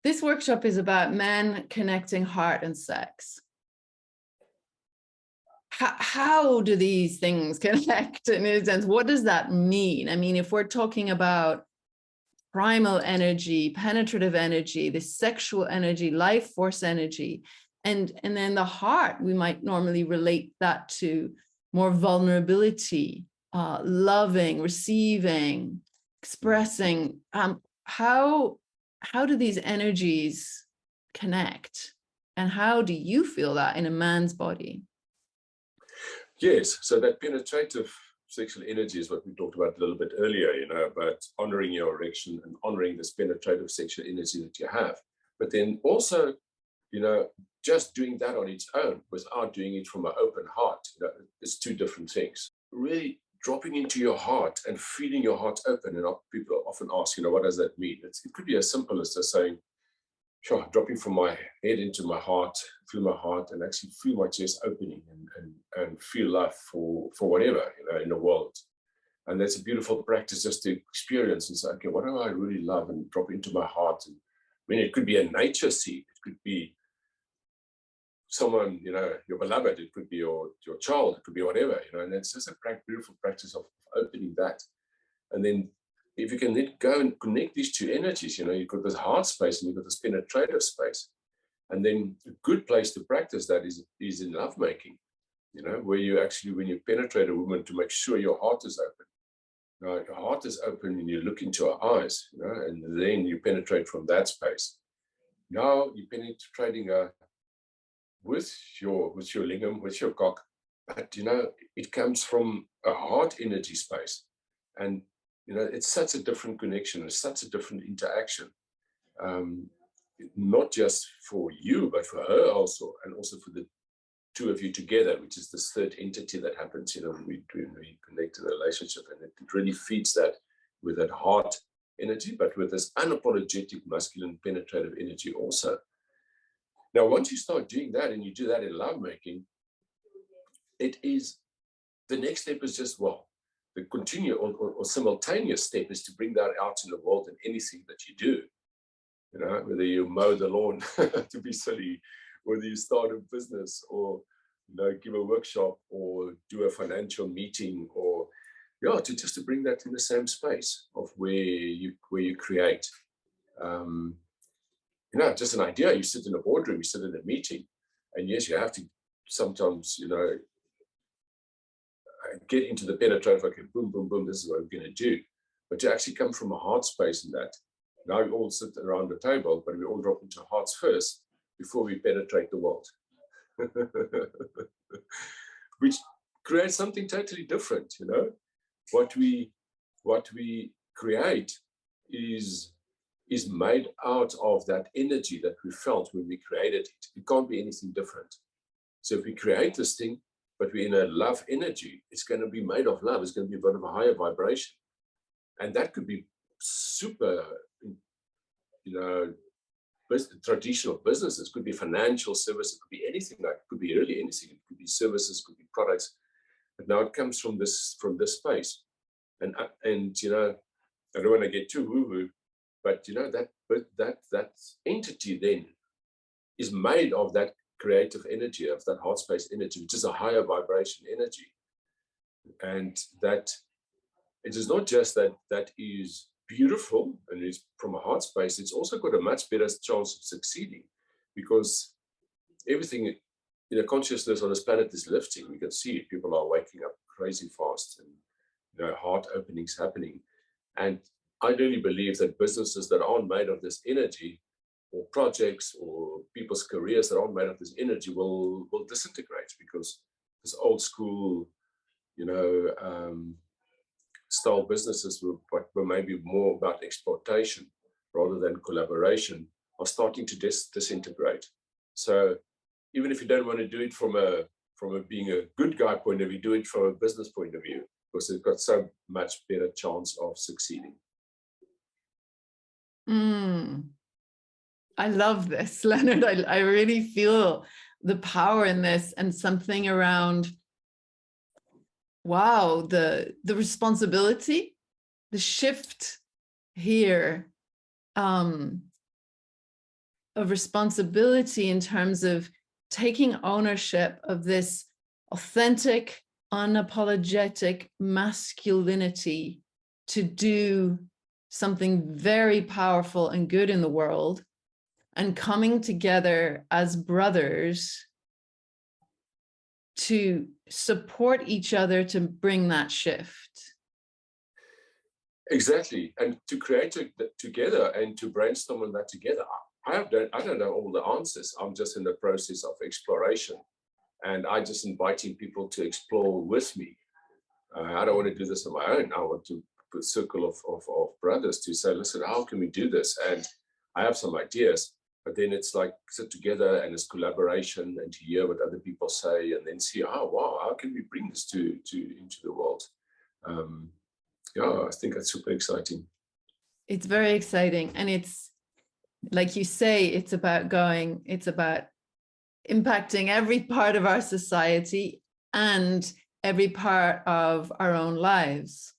This workshop is about men connecting heart and sex. How do these things connect in a sense? What does that mean? I mean, if we're talking about primal energy, penetrative energy, the sexual energy, life force energy, and then the heart, we might normally relate that to more vulnerability, loving, receiving, expressing. How do these energies connect? And how do you feel that in a man's body? Yes, so that penetrative sexual energy is what we talked about a little bit earlier, about honoring your erection and honoring this penetrative sexual energy that you have. But then also, just doing that on its own without doing it from an open heart, it's two different things. Really dropping into your heart and feeling your heart open. And people often ask, what does that mean? It could be as simple as just saying, sure, dropping from my head into my heart, feel my heart, and actually feel my chest opening and feel love for whatever, in the world. And that's a beautiful practice just to experience and say, okay, what do I really love, and drop into my heart. And I mean, it could be a nature scene. It could be someone, your beloved. It could be your child. It could be whatever, and it's just a beautiful practice of opening that. And then if you can then go and connect these two energies, you've got this heart space and you've got this penetrative space. And then a good place to practice that is in lovemaking, where you actually, when you penetrate a woman, to make sure your heart is open. Now, your heart is open and you look into her eyes, and then you penetrate from that space. Now you're penetrating her with your lingam, with your cock, but it comes from a heart energy space. And it's such a different connection. It's such a different interaction, not just for you, but for her also, and also for the two of you together, which is this third entity that happens, when we connect in a relationship. And it really feeds that with that heart energy, but with this unapologetic masculine penetrative energy also. Now, once you start doing that, and you do that in lovemaking, the next step is just, the continue or simultaneous step is to bring that out in the world in anything that you do. Whether you mow the lawn, to be silly, whether you start a business, or give a workshop, or do a financial meeting, or to bring that in the same space of where you create. Just an idea. You sit in a boardroom, you sit in a meeting, and yes, you have to sometimes, get into the penetrative, okay, boom, boom, boom, this is what I'm going to do. But to actually come from a heart space in that, now we all sit around the table, but we all drop into hearts first before we penetrate the world. Which creates something totally different, What we create is made out of that energy that we felt when we created it. It can't be anything different. So if we create this thing, but we're in a love energy, it's going to be made of love. It's going to be a bit of a higher vibration. And that could be super, traditional businesses, could be financial services, it could be anything, it could be really anything. It could be services, it could be products. But now it comes from this space. And I don't want to get too woo-woo, but that entity then is made of that creative energy, of that heart space energy, which is a higher vibration energy. And that it is not just that is beautiful and is from a heart space, it's also got a much better chance of succeeding, because everything consciousness on this planet is lifting. We can see it. People are waking up crazy fast, and heart openings happening. And I really believe that businesses that aren't made of this energy, or projects or people's careers that aren't made of this energy, will disintegrate, because this old school, style businesses were maybe more about exploitation rather than collaboration, are starting to disintegrate. So even if you don't want to do it from a being a good guy point of view, do it from a business point of view, because it's got so much better chance of succeeding. I love this, Leonard. I really feel the power in this, and something around, wow, the responsibility, the shift here of responsibility in terms of taking ownership of this authentic, unapologetic masculinity to do something very powerful and good in the world, and coming together as brothers to support each other to bring that shift. Exactly, and to create it together and to brainstorm on that together. I don't know all the answers. I'm just in the process of exploration, and I just inviting people to explore with me. I don't want to do this on my own. I want to put a circle of brothers to say, listen, how can we do this? And I have some ideas, but then it's like sit together and it's collaboration and to hear what other people say and then see, oh, wow, how can we bring this into the world? Yeah, I think that's super exciting. It's very exciting. And it's, like you say, it's about impacting every part of our society and every part of our own lives.